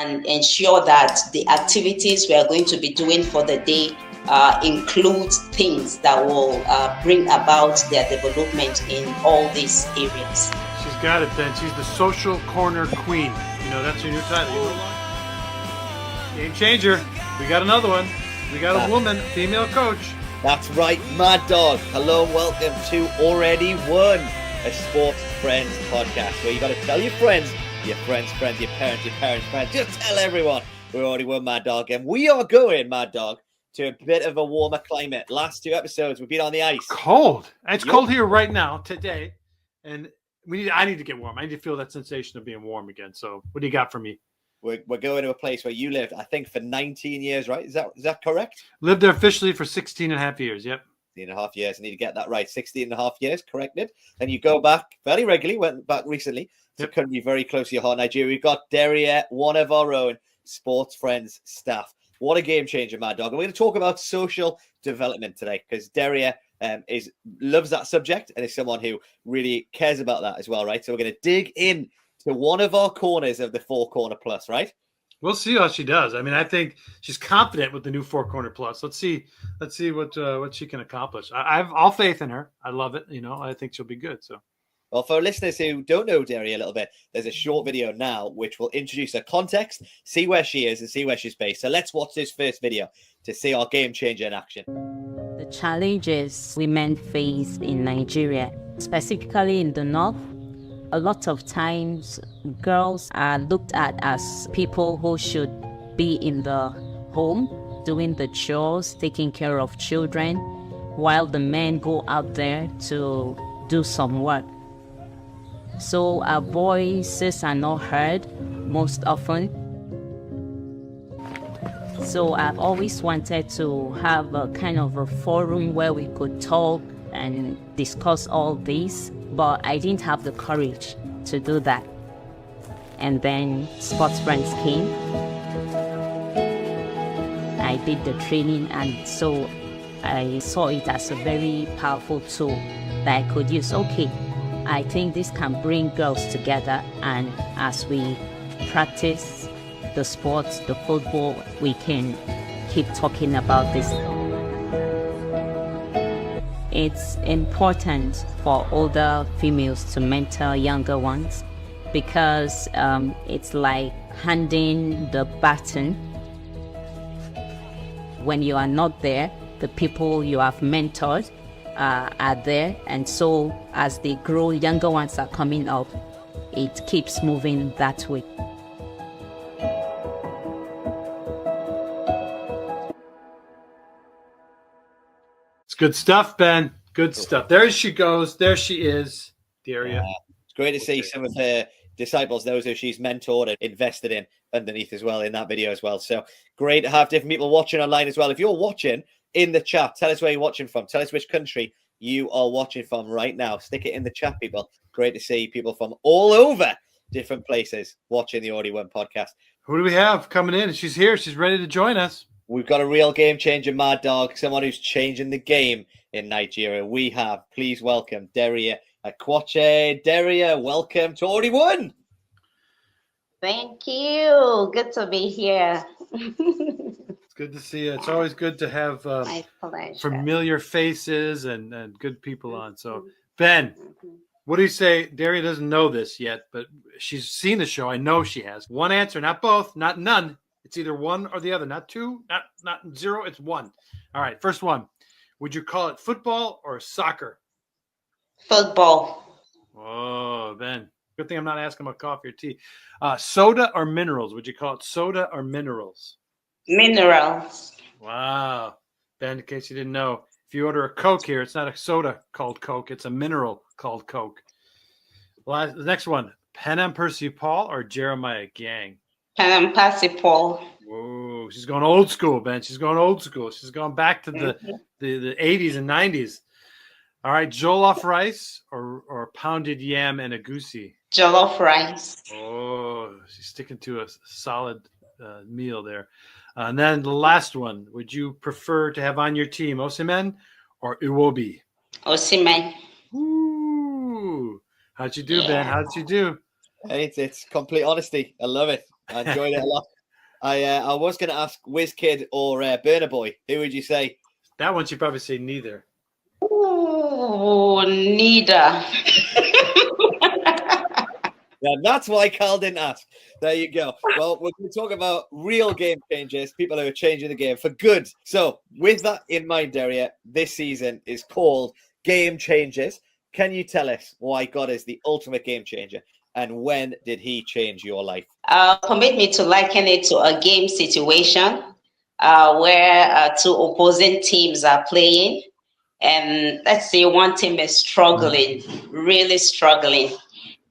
and ensure that the activities we are going to be doing for the day include things that will bring about their development in all these areas. She's got it, Ben. She's the social corner queen. You know, that's your new title. You know, game changer. We got another one. We got a woman, female coach. That's right, Mad Dog. Hello and welcome to Already Won, a Sports Friends podcast where you got to tell your friends, your parents' friends, just tell everyone we already won, Mad Dog. And we are going, Mad Dog, to a bit of a warmer climate. Last two episodes, we've been on the ice. Cold. It's cold here right now, today. And I need to get warm. I need to feel that sensation of being warm again. So what do you got for me? We're going to a place where you lived, I think, for 19 years, right? Is that correct? Lived there officially for 16 and a half years, yep. 16 and a half years. I need to get that right. 16 and a half years, corrected. And you go back very regularly, went back recently to a country very close to your heart, Nigeria. We've got Dairya, one of our own Sports Friends staff. What a game changer, Mad Dog. And we're going to talk about social development today because Dairya loves that subject and is someone who really cares about that as well, right? So we're going to dig in to one of our corners of the Four Corner Plus, right? We'll see how she does. I mean, I think she's confident with the new Four Corner Plus. Let's see what she can accomplish. I've all faith in her. I love it. You know, I think she'll be good. So, well, for listeners who don't know Dairya a little bit, there's a short video now which will introduce her context, see where she is, and see where she's based. So let's watch this first video to see our game changer in action. The challenges women face in Nigeria, specifically in the north. A lot of times, girls are looked at as people who should be in the home, doing the chores, taking care of children, while the men go out there to do some work. So our voices are not heard most often. So I've always wanted to have a kind of a forum where we could talk and discuss all this, but I didn't have the courage to do that. And then Sports Friends came. I did the training, and so I saw it as a very powerful tool that I could use. Okay, I think this can bring girls together, and as we practice the sports, the football, we can keep talking about this. It's important for older females to mentor younger ones because it's like handing the baton. When you are not there, the people you have mentored are there, and so as they grow, younger ones are coming up. It keeps moving that way. Good stuff, Ben. Good stuff. There she goes. There she is, Dairya. It's great to see some of her disciples, those who she's mentored and invested in underneath as well in that video as well. So great to have different people watching online as well. If you're watching in the chat, tell us where you're watching from. Tell us which country you are watching from right now. Stick it in the chat, people. Great to see people from all over different places watching the Already Won podcast. Who do we have coming in? She's here. She's ready to join us. We've got a real game changer, Mad Dog, someone who's changing the game in Nigeria. We have, please welcome Dairya Okwoche. Dairya, welcome to Already Won. Thank you. Good to be here. It's good to see you. It's always good to have familiar faces and good people on. So, Ben, what do you say? Dairya doesn't know this yet, but she's seen the show. I know she has. One answer, not both, not none. It's either one or the other, not two, not zero. It's one. All right, first one. Would you call it football or soccer? Football. Oh, Ben. Good thing I'm not asking about coffee or tea. Soda or minerals? Would you call it soda or minerals? Minerals. Wow. Ben, in case you didn't know, if you order a Coke here, it's not a soda called Coke. It's a mineral called Coke. Well, the next one. Pen and Percy Paul or Jeremiah Gang? Pen and Percy Paul. Whoa, she's going old school, Ben. She's going old school. She's going back to the 80s and 90s. All right, jollof rice or pounded yam and egusi? Jollof rice. Oh, she's sticking to a solid meal there. And then the last one. Would you prefer to have on your team Osimhen or Iwobi? Osimhen. Ooh, how'd you do, Ben? How'd you do? It's complete honesty. I love it. I enjoyed it a lot. I was going to ask WizKid or Burner Boy. Who would you say? That one should probably say neither. Oh, neither. Yeah, that's why Carl didn't ask. There you go. Well, we're going to talk about real game changers, people who are changing the game for good. So, with that in mind, Dairya, this season is called Game Changers. Can you tell us why God is the ultimate game changer, and when did He change your life? Permit me to liken it to a game situation where two opposing teams are playing, and let's say one team is struggling, really struggling.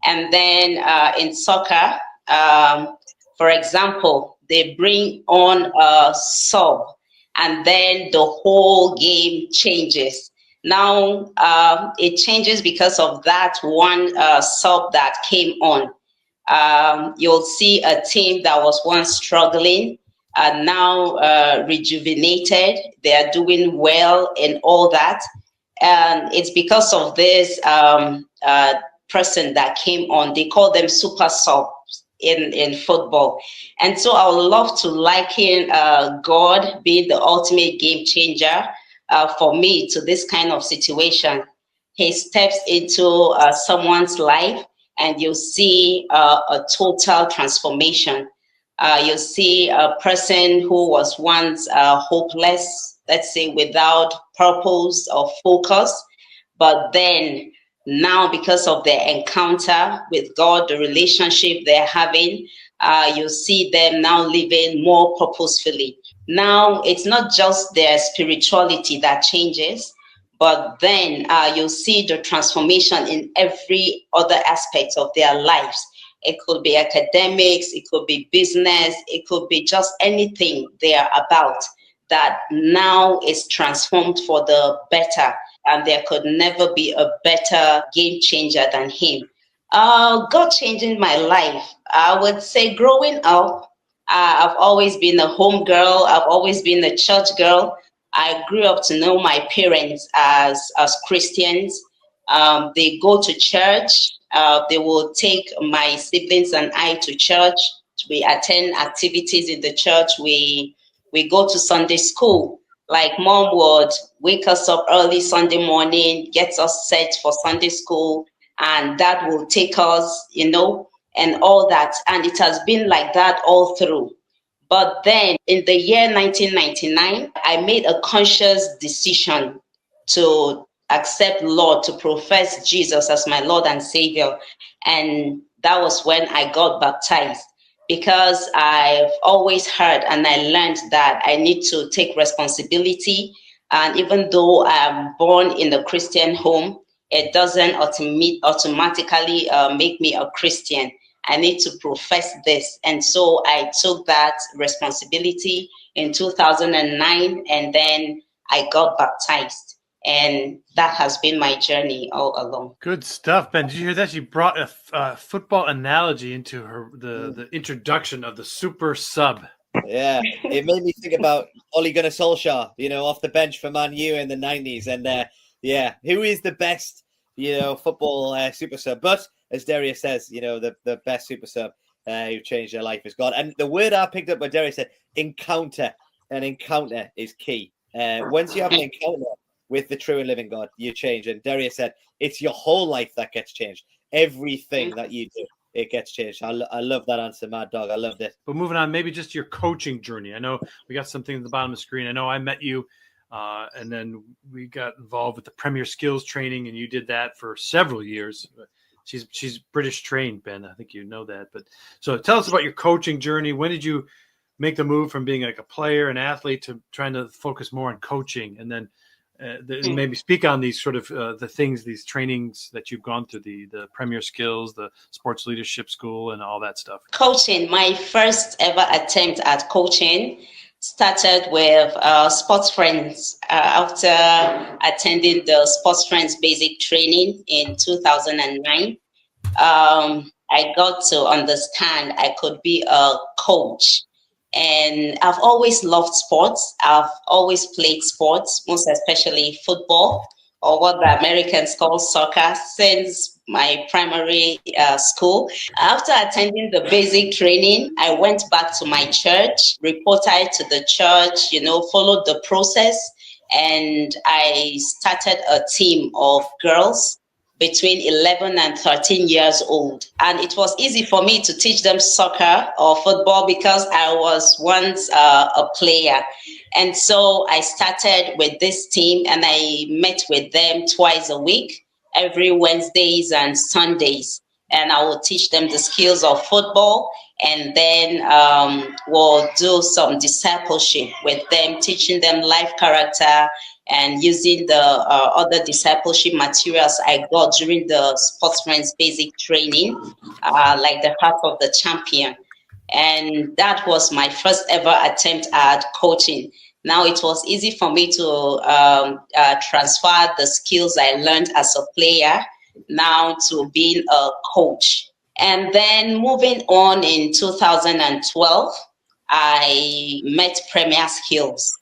And then in soccer, for example, they bring on a sub, and then the whole game changes. Now it changes because of that one sub that came on. You'll see a team that was once struggling and now rejuvenated. They are doing well and all that. And it's because of this person that came on. They call them super subs in football. And so I would love to liken God being the ultimate game changer for me to this kind of situation. He steps into someone's life, and you'll see a total transformation. You'll see a person who was once hopeless, let's say without purpose or focus, but then now because of their encounter with God, the relationship they're having, you see them now living more purposefully. Now it's not just their spirituality that changes, but then you'll see the transformation in every other aspect of their lives. It could be academics, it could be business, it could be just anything they are about that now is transformed for the better. And there could never be a better game changer than him. God changing my life. I would say growing up, I've always been a home girl. I've always been a church girl. I grew up to know my parents as Christians. They go to church. They will take my siblings and I to church. We attend activities in the church. We go to Sunday school. Like mom would wake us up early Sunday morning, gets us set for Sunday school, and dad will take us, and all that. And it has been like that all through. But then in the year 1999, I made a conscious decision to accept Lord, to profess Jesus as my Lord and Savior. And that was when I got baptized, because I've always heard and I learned that I need to take responsibility. And even though I'm born in a Christian home, it doesn't automatically make me a Christian. I need to profess this. And so I took that responsibility in 2009, and then I got baptized. And that has been my journey all along. Good stuff, Ben. Did you hear that? She brought a football analogy into the introduction of the super sub. Yeah, it made me think about Ole Gunnar Solskjaer, off the bench for Man U in the 90s. And who is the best, football super sub? But as Dairya says, the best super sub who changed their life is God. And the word I picked up by Dairya said encounter. An encounter is key. Once you have an encounter with the true and living God, you change. And Dairya said, it's your whole life that gets changed. Everything that you do, it gets changed. I love that answer, Mad Dog. I loved it. But moving on, maybe just your coaching journey. I know we got something at the bottom of the screen. I know I met you, and then we got involved with the Premier Skills training, and you did that for several years. She's British trained, Ben. I think you know that. But so tell us about your coaching journey. When did you make the move from being like a player, an athlete, to trying to focus more on coaching? And then maybe speak on these sort of the things, these trainings that you've gone through, the Premier Skills, the Sports Leadership School, and all that stuff. Coaching, my first ever attempt at coaching started with Sports Friends. After attending the Sports Friends basic training in 2009, I got to understand I could be a coach. And I've always loved sports. I've always played sports, most especially football. or what the Americans call soccer, since my primary school. After attending the basic training, I went back to my church, reported to the church, followed the process, and I started a team of girls between 11 and 13 years old. And it was easy for me to teach them soccer or football because I was once a player. And so I started with this team and I met with them twice a week, every Wednesdays and Sundays. And I will teach them the skills of football, and then we'll do some discipleship with them, teaching them life character and using the other discipleship materials I got during the sportsman's basic training, like the Heart of the Champion. And that was my first ever attempt at coaching. Now it was easy for me to transfer the skills I learned as a player now to being a coach. And then moving on in 2012, I met Premier Skills.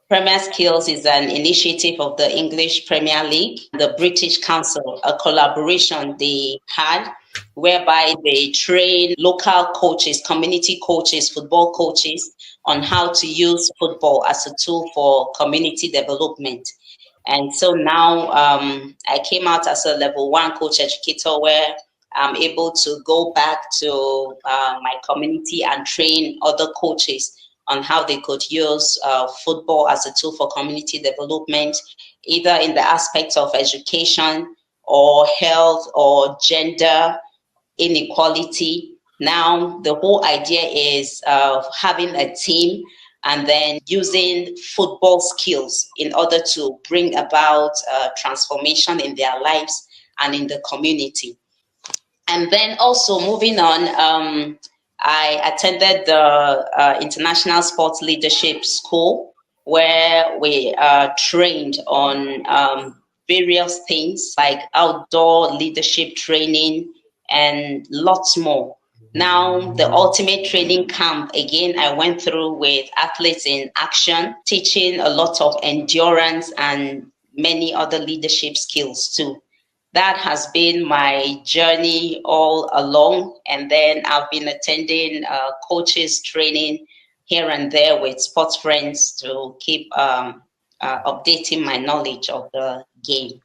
Premier Skills is an initiative of the English Premier League, the British Council, a collaboration they had whereby they train local coaches, community coaches, football coaches on how to use football as a tool for community development. And so now I came out as a level 1 coach educator where I'm able to go back to my community and train other coaches on how they could use football as a tool for community development, either in the aspects of education or health or gender inequality. Now, the whole idea is having a team and then using football skills in order to bring about transformation in their lives and in the community. And then also moving on, I attended the International Sports Leadership School, where we trained on various things like outdoor leadership training and lots more. Now, the ultimate training camp, again, I went through with Athletes in Action, teaching a lot of endurance and many other leadership skills too. That has been my journey all along. And then I've been attending coaches training here and there with sports friends to keep updating my knowledge of the game.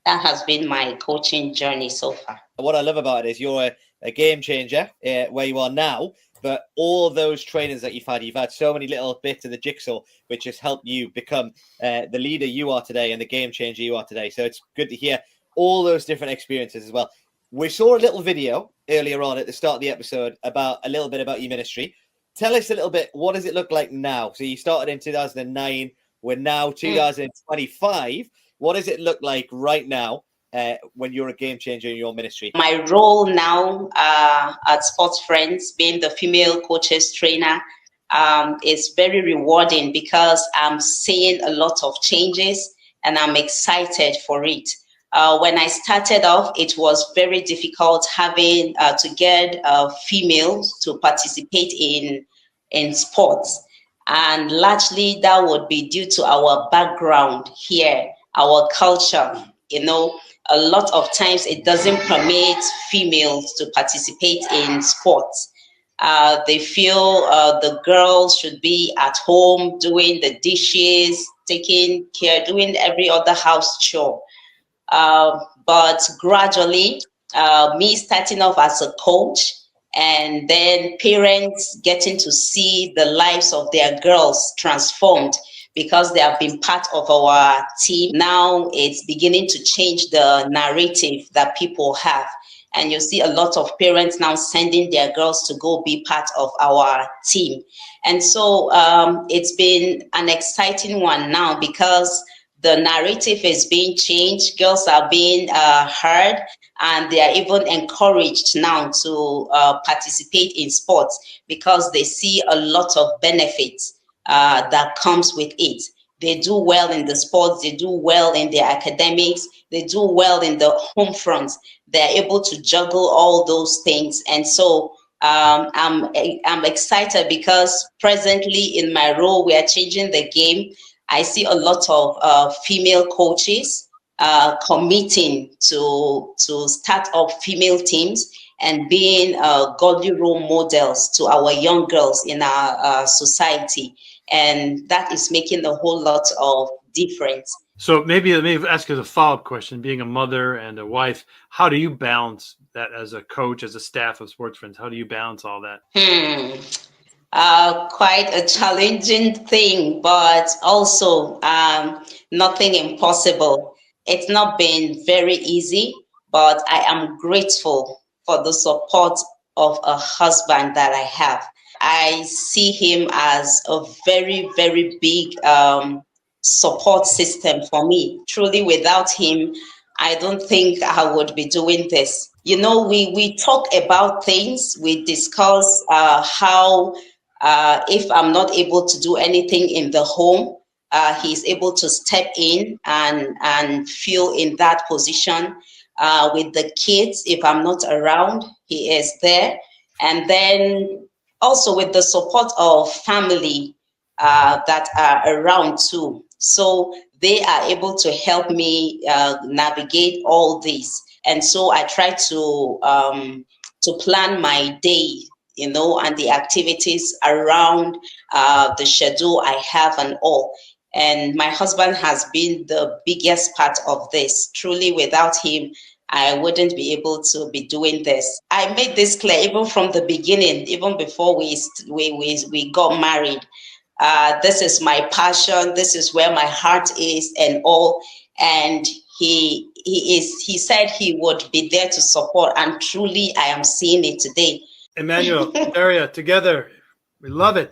That has been my coaching journey so far. What I love about it is you're a game changer where you are now, but all those trainings that you've had so many little bits of the jigsaw which has helped you become the leader you are today and the game changer you are today. So it's good to hear all those different experiences as well. We saw a little video earlier on at the start of the episode about a little bit about your ministry. Tell us a little bit, what does it look like now? So you started in 2009, we're now 2025. What does it look like right now when you're a game changer in your ministry? My role now at Sports Friends, being the female coaches trainer, is very rewarding because I'm seeing a lot of changes and I'm excited for it. When I started off, it was very difficult having to get females to participate in sports. And largely that would be due to our background here, our culture. A lot of times it doesn't permit females to participate in sports. They feel the girls should be at home doing the dishes, taking care, doing every other house chore. But gradually, me starting off as a coach and then parents getting to see the lives of their girls transformed because they have been part of our team. Now it's beginning to change the narrative that people have. And you see a lot of parents now sending their girls to go be part of our team. And so it's been an exciting one now because the narrative is being changed. Girls are being heard, and they are even encouraged now to participate in sports because they see a lot of benefits that comes with it. They do well in the sports, they do well in their academics, they do well in the home fronts. They're able to juggle all those things. And so I'm excited because presently in my role, we are changing the game. I see a lot of female coaches committing to start up female teams and being godly role models to our young girls in our society. And that is making a whole lot of difference. So maybe let me ask you a follow-up question. Being a mother and a wife, how do you balance that as a coach, as a staff of Sports Friends? How do you balance all that? Quite a challenging thing, but also nothing impossible. It's not been very easy, but I am grateful for the support of a husband that I have. I see him as a very, very big support system for me. Truly, without him, I don't think I would be doing this. You know, we talk about things, we discuss how if I'm not able to do anything in the home, he's able to step in and fill in that position. With the kids, if I'm not around, he is there. And then also with the support of family that are around too. So they are able to help me navigate all this. And so I try to plan my day, you know, and the activities around the schedule I have and all. And my husband has been the biggest part of this. Truly, without him, I wouldn't be able to be doing this. I made this clear even from the beginning, even before we got married. This is my passion. This is where my heart is, and all. And he said he would be there to support, and truly, I am seeing it today. Emmanuel, Dairya, together, we love it.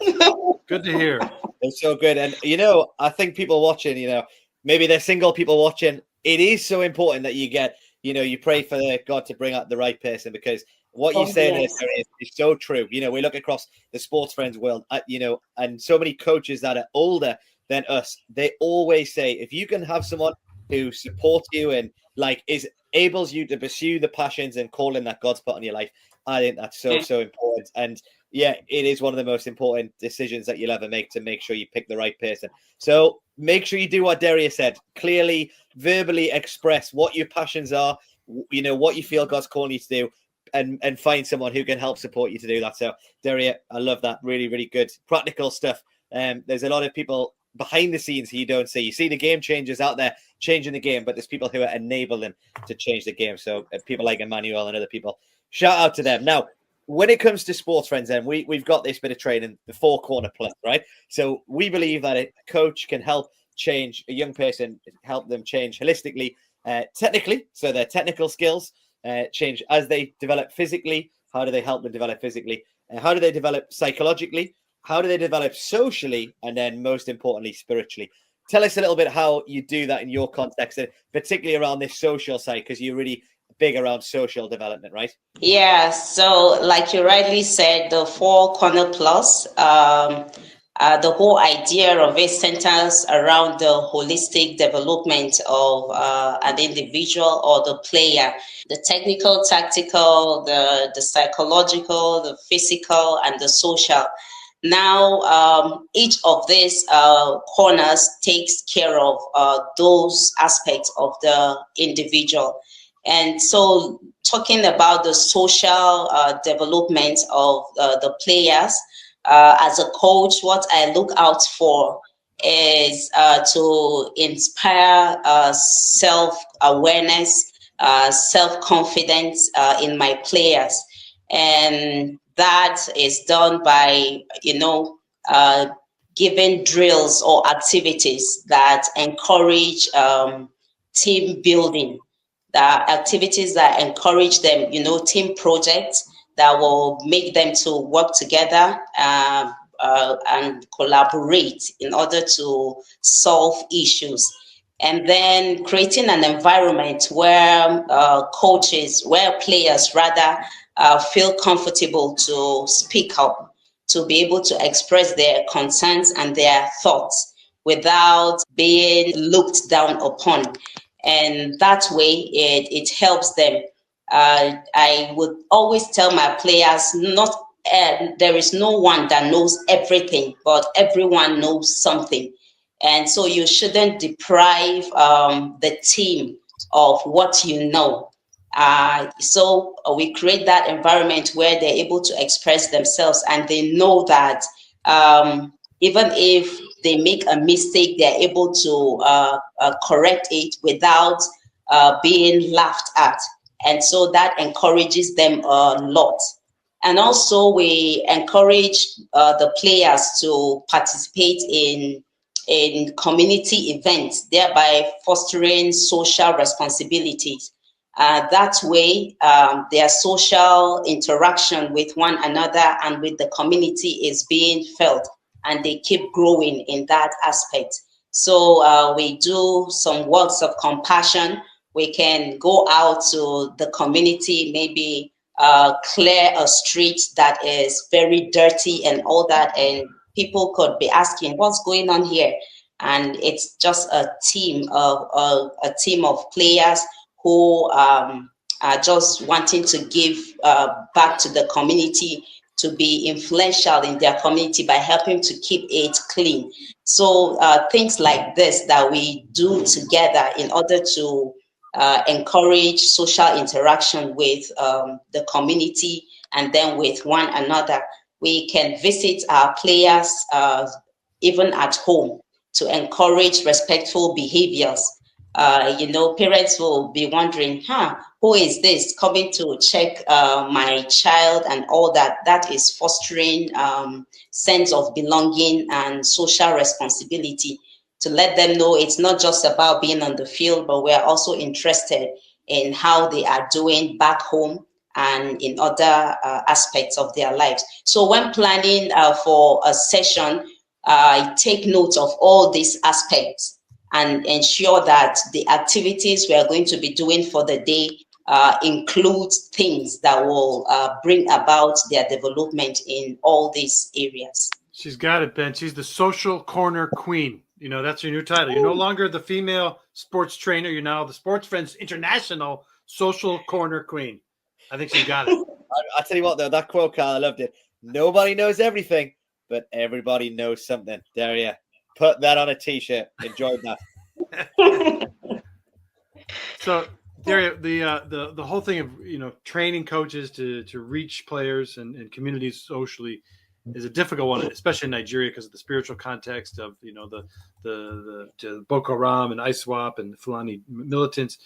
Good to hear. It's so good. And, you know, I think people watching, you know, maybe they're single people watching. It is so important that you get, you know, you pray for God to bring out the right person, because what you're saying is so true. You know, we look across the Sports Friends world, you know, and so many coaches that are older than us, they always say, if you can have someone who supports you and like enables you to pursue the passions and calling that God's put on your life, I think that's so important. And yeah, it is one of the most important decisions that you'll ever make, to make sure you pick the right person. So make sure you do what Dairya said. Clearly, verbally express what your passions are, you know, what you feel God's calling you to do, and find someone who can help support you to do that. So Dairya, I love that. Really, really good. Practical stuff. There's a lot of people behind the scenes who you don't see. You see the game changers out there changing the game, but there's people who enable them to change the game. So people like Emmanuel and other people, shout out to them. Now, when it comes to Sports Friends, then we've got this bit of training, the 4-corner plus, right? So we believe that a coach can help change a young person, help them change holistically, technically, so their technical skills change as they develop physically. How do they help them develop physically? How do they develop psychologically? How do they develop socially? And then most importantly, spiritually. Tell us a little bit how you do that in your context, and particularly around this social side, because you're really big around social development, right? Yeah, so like you rightly said, the 4-corner plus, the whole idea of it centers around the holistic development of an individual or the player, the technical, tactical, the psychological, the physical, and the social. Now, each of these corners takes care of those aspects of the individual. And so talking about the social development of the players, as a coach, what I look out for is to inspire self-awareness, self-confidence in my players. And that is done by, you know, giving drills or activities that encourage team building, the activities that encourage them, you know, team projects that will make them to work together and collaborate in order to solve issues. And then creating an environment where where players rather feel comfortable to speak up, to be able to express their concerns and their thoughts without being looked down upon. And that way it helps them. I would always tell my players, there is no one that knows everything, but everyone knows something. And so you shouldn't deprive the team of what you know. So we create that environment where they're able to express themselves, and they know that even if they make a mistake, they're able to correct it without being laughed at. And so that encourages them a lot. And also we encourage the players to participate in community events, thereby fostering social responsibilities. That way, their social interaction with one another and with the community is being felt, and they keep growing in that aspect. So we do some works of compassion. We can go out to the community, maybe clear a street that is very dirty and all that, and people could be asking, what's going on here? And it's just a team of players who are just wanting to give back to the community, to be influential in their community by helping to keep it clean. So things like this that we do together in order to encourage social interaction with the community and then with one another. We can visit our players even at home to encourage respectful behaviors. Parents will be wondering, who is this coming to check my child and all that? That is fostering sense of belonging and social responsibility, to let them know it's not just about being on the field, but we're also interested in how they are doing back home and in other aspects of their lives. So when planning for a session, I take note of all these aspects and ensure that the activities we are going to be doing for the day include things that will bring about their development in all these areas. She's got it, Ben. She's the social corner queen. That's your new title. You're no longer the female sports trainer. You're now the Sports Friends International Social Corner Queen. I think she got it. I'll tell you what, though, that quote, Carl, I loved it. Nobody knows everything, but everybody knows something. Dairya, put that on a T-shirt. Enjoyed that. So, Dairya, the whole thing of training coaches to reach players and communities socially is a difficult one, especially in Nigeria, because of the spiritual context of the Boko Haram and ISWAP and the Fulani militants.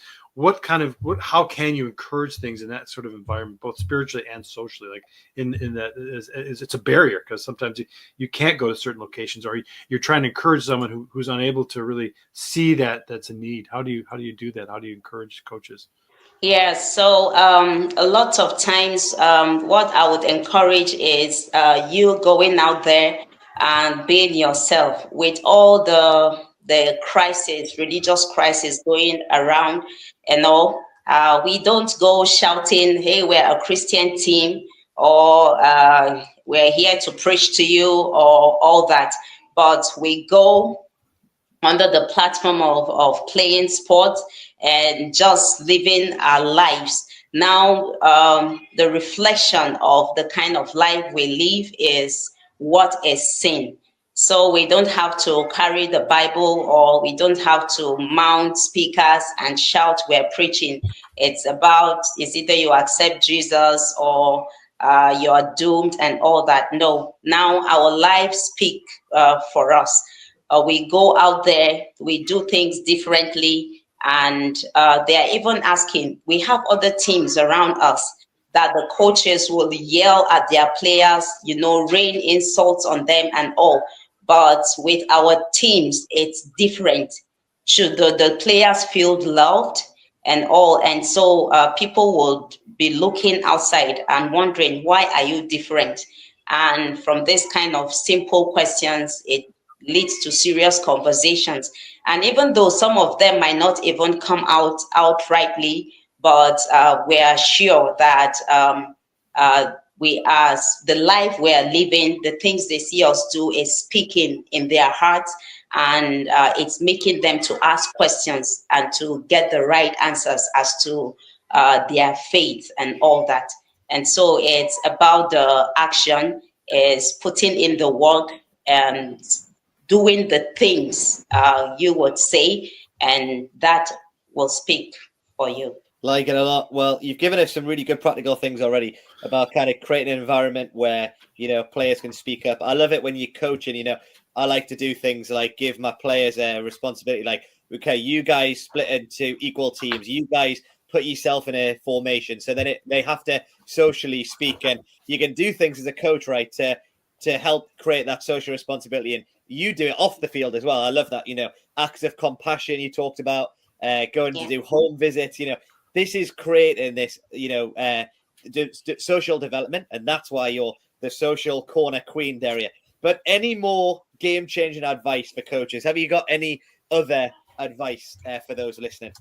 How can you encourage things in that sort of environment, both spiritually and socially? Like in that, it's a barrier, because sometimes you can't go to certain locations, or you're trying to encourage someone who's unable to really see that's a need. How do you do that? How do you encourage coaches? Yeah, so a lot of times what I would encourage is you going out there and being yourself with all the crisis, religious crisis going around and all. We don't go shouting, hey, we're a Christian team, or we're here to preach to you, or all that. But we go under the platform of playing sports and just living our lives. Now, the reflection of the kind of life we live is what is sin. So we don't have to carry the Bible, or we don't have to mount speakers and shout, we're preaching. It's either you accept Jesus or you're doomed and all that. No, now our lives speak for us. We go out there, we do things differently, and they are even asking, we have other teams around us that the coaches will yell at their players, rain insults on them and all. But with our teams, it's different. Should the players feel loved and all? And so people will be looking outside and wondering, why are you different? And from this kind of simple questions, it leads to serious conversations. And even though some of them might not even come out outrightly, but we are sure that the life we are living, the things they see us do is speaking in their hearts, and it's making them to ask questions and to get the right answers as to their faith and all that. And so it's about the action, is putting in the work and doing the things you would say, and that will speak for you. Like it a lot. Well, you've given us some really good practical things already about kind of creating an environment where, players can speak up. I love it when you're coaching, I like to do things like give my players a responsibility. Like, okay, you guys split into equal teams. You guys put yourself in a formation. So then they have to socially speak, and you can do things as a coach, right, to help create that social responsibility. And you do it off the field as well. I love that, acts of compassion you talked about, going to do home visits, This is creating this, social development, and that's why you're the social corner queen, Dairya. But any more game-changing advice for coaches? Have you got any other advice for those listening?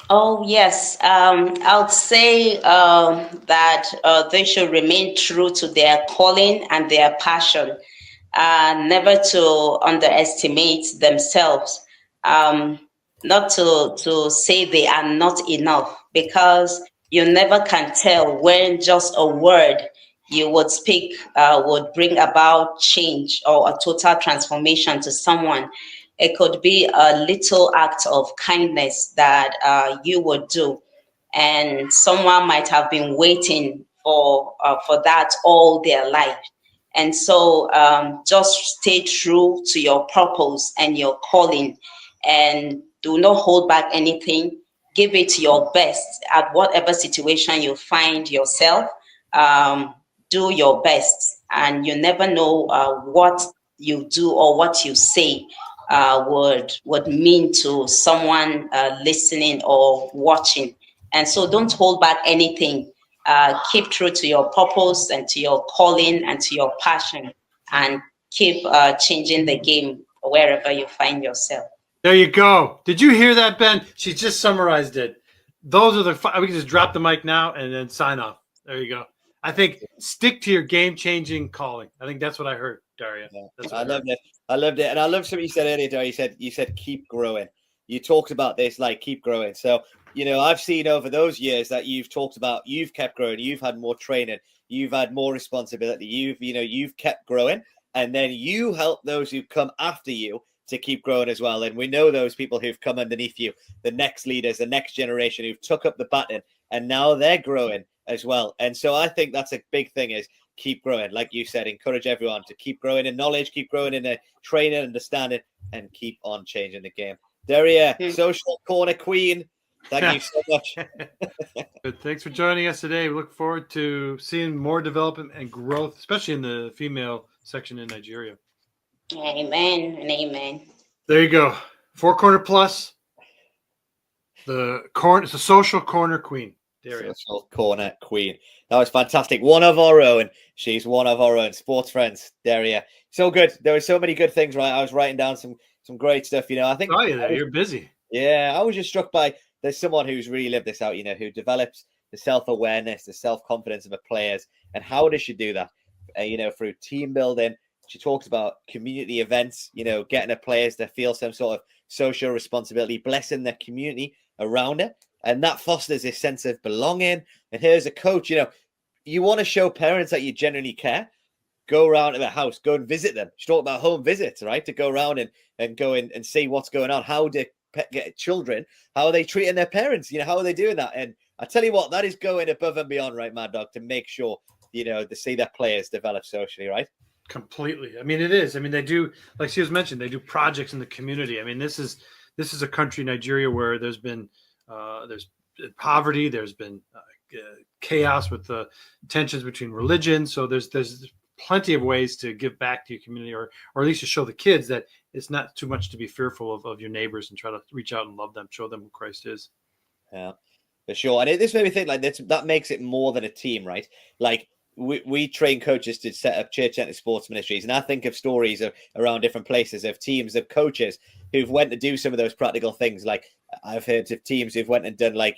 Oh, yes. I would say that they should remain true to their calling and their passion, never to underestimate themselves. Not to say they are not enough, because you never can tell when just a word you would speak would bring about change or a total transformation to someone. It could be a little act of kindness that you would do, and someone might have been waiting for that all their life. And so just stay true to your purpose and your calling, and do not hold back anything. Give it your best at whatever situation you find yourself. Do your best, and you never know what you do or what you say would mean to someone listening or watching. And so don't hold back anything. Keep true to your purpose and to your calling and to your passion, and keep changing the game wherever you find yourself. There you go. Did you hear that, Ben? She just summarized it. Those are we can just drop the mic now and then sign off. There you go. I think stick to your game-changing calling. I think that's what I heard, Dairya. I loved it. I loved it. And I love something you said earlier, Dairya. You said keep growing. You talked about this, like keep growing. So, I've seen over those years that you've talked about, you've kept growing, you've had more training, you've had more responsibility, you've kept growing, and then you help those who come after you to keep growing as well. And we know those people who've come underneath you, the next leaders, the next generation who've took up the baton, and now they're growing as well. And so I think that's a big thing, is keep growing. Like you said, encourage everyone to keep growing in knowledge, keep growing in their training, understanding, and keep on changing the game. Dairya, social corner queen, thank you so much. Good. Thanks for joining us today. We look forward to seeing more development and growth, especially in the female section in Nigeria. Amen and amen. There you go. Four Corner Plus. It's a social corner queen. Dairya. Social corner queen. That was fantastic. One of our own. She's one of our own. Sports friends, Dairya. So good. There were so many good things, right? I was writing down some great stuff. I think. Oh, yeah, you're busy. Yeah, I was just struck by there's someone who's really lived this out. Who develops the self-awareness, the self-confidence of the players, and how does she do that? Through team building. She talks about community events, getting her players to feel some sort of social responsibility, blessing the community around it. And that fosters this sense of belonging. And here's a coach, you want to show parents that you genuinely care. Go around to their house, go and visit them. She talked about home visits, right? To go around and go in and see what's going on. How do children, how are they treating their parents? How are they doing that? And I tell you what, that is going above and beyond, right, Mad Dog, to make sure, to see their players develop socially, right? Completely. I mean, it is. I mean, they do, like she was mentioned, they do projects in the community. I mean, this is a country, Nigeria, where there's been there's poverty, there's been chaos with the tensions between religions. So there's plenty of ways to give back to your community, or at least to show the kids that it's not too much to be fearful of your neighbors, and try to reach out and love them, show them who Christ is. Yeah, for sure. And this made me think, like, that makes it more than a team, right? Like, we train coaches to set up church-centered sports ministries, and I think of stories around different places of teams of coaches who've went to do some of those practical things. Like, I've heard of teams who've went and done, like,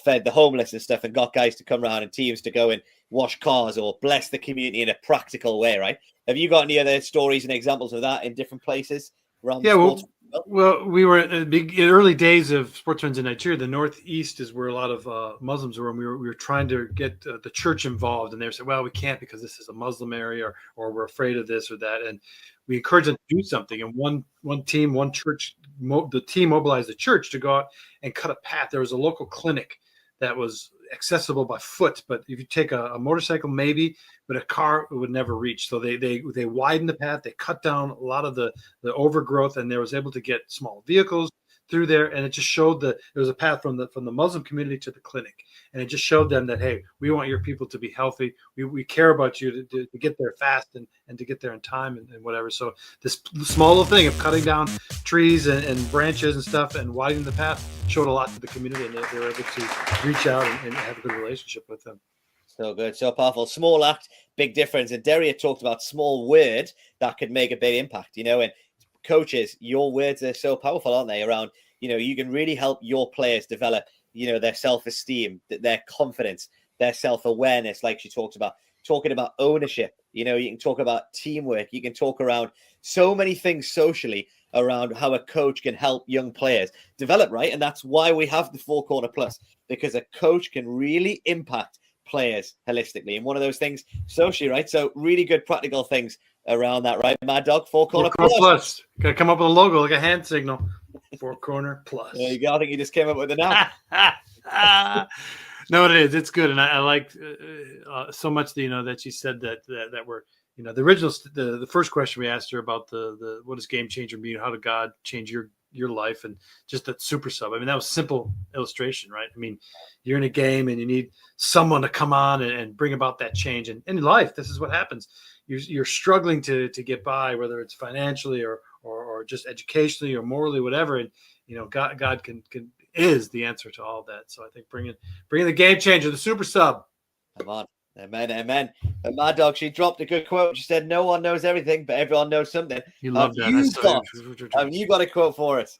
fed the homeless and stuff, and got guys to come around, and teams to go and wash cars or bless the community in a practical way, right? Have you got any other stories and examples of that in different places around? Yeah, well, Well, we were in the early days of sports trends in Nigeria. The Northeast is where a lot of Muslims were, and we were trying to get the church involved. And they said, "Well, we can't because this is a Muslim area, or we're afraid of this or that." And we encouraged them to do something. And one team, one church, the team mobilized the church to go out and cut a path. There was a local clinic that was accessible by foot, but if you take a motorcycle, maybe, but a car would never reach. So they widened the path, they cut down a lot of the overgrowth, and they was able to get small vehicles through there. And it just showed that there was a path from the Muslim community to the clinic, and it just showed them that, hey, we want your people to be healthy. We care about you to get there fast and to get there in time and whatever. So this small little thing of cutting down trees and branches and stuff and widening the path showed a lot to the community, and they were able to reach out and have a good relationship with them. So good, so powerful. Small act, big difference. And Dairya talked about small word that could make a big impact, and coaches, your words are so powerful, aren't they? Around, you can really help your players develop, their self-esteem, their confidence, their self-awareness, like she talked about, talking about ownership. You can talk about teamwork. You can talk around so many things socially around how a coach can help young players develop, right? And that's why we have the Four Corner Plus, because a coach can really impact players holistically. And one of those things socially, right? So really good practical things around that, right? Mad Dog, Four Corner Plus. Got to come up with a logo, like a hand signal. Four Corner Plus. There you go. I think you just came up with it now. No, it is. It's good. And I like so much, that she said that we're, the original, the first question we asked her about the what does game changer mean? How did God change your life? And just that super sub. I mean, that was simple illustration, right? I mean, you're in a game and you need someone to come on and bring about that change. And in life, this is what happens. You're struggling to get by, whether it's financially or just educationally or morally, whatever. And, God can is the answer to all that. So I think bringing the game changer, the super sub. Come on. Amen, amen. And Mad Dog, she dropped a good quote. She said, "No one knows everything, but everyone knows something." You love that. You got a quote for us.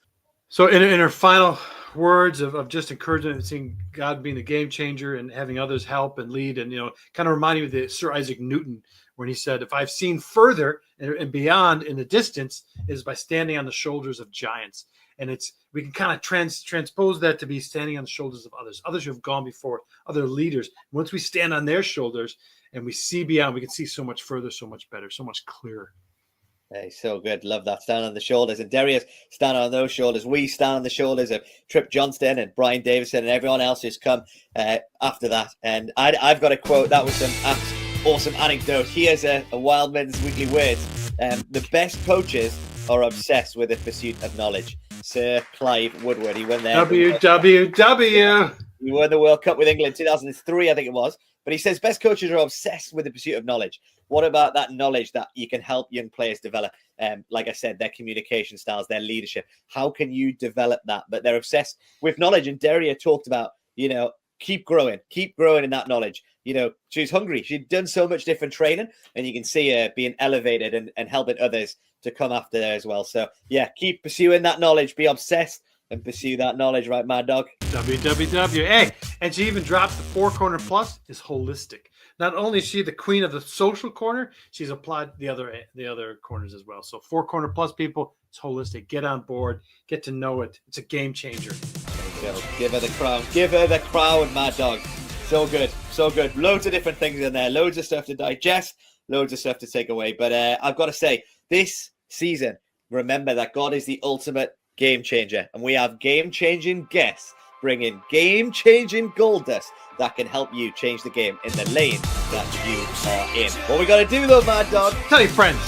So in her final words of just encouragement and seeing God being the game changer and having others help and lead, and kind of reminding me of the Sir Isaac Newton, when he said, "If I've seen further and beyond in the distance, it is by standing on the shoulders of giants." And we can kind of transpose that to be standing on the shoulders of others who have gone before, other leaders. Once we stand on their shoulders and we see beyond, we can see so much further, so much better, so much clearer. Hey, so good. Love that. Stand on the shoulders. And Dairya's standing on those shoulders. We stand on the shoulders of Trip Johnston and Brian Davison and everyone else who's come after that. And I've got a quote. That was some awesome anecdote. Here's a Wildman's Weekly Words. The best coaches are obsessed with the pursuit of knowledge. Sir Clive Woodward. He won there. WWW. He won the World Cup with England in 2003, I think it was. But he says best coaches are obsessed with the pursuit of knowledge. What about that knowledge that you can help young players develop? Like I said, their communication styles, their leadership. How can you develop that? But they're obsessed with knowledge. And Dairya talked about, keep growing in that knowledge. She's hungry. She'd done so much different training, and you can see her being elevated and helping others to come after her as well. So yeah, keep pursuing that knowledge, be obsessed and pursue that knowledge, right, Mad Dog? WWW. Hey, and she even dropped the Four Corner Plus is holistic. Not only is she the queen of the social corner, she's applied the other corners as well. So Four Corner Plus, people, it's holistic. Get on board, get to know it. It's a game changer. There you go. Give her the crown. Give her the crown, Mad Dog. So good. So good. Loads of different things in there. Loads of stuff to digest. Loads of stuff to take away. But I've got to say, this season, remember that God is the ultimate game changer. And we have game-changing guests bringing game-changing gold dust that can help you change the game in the lane that you are in. What we got to do, though, Mad Dog? Tell your friends.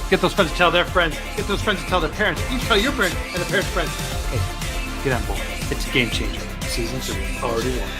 Get those friends to tell their friends. Get those friends to tell their parents. You tell your parents and the parents' friends. Hey, get on board. It's a game changer. Season 3. Already won.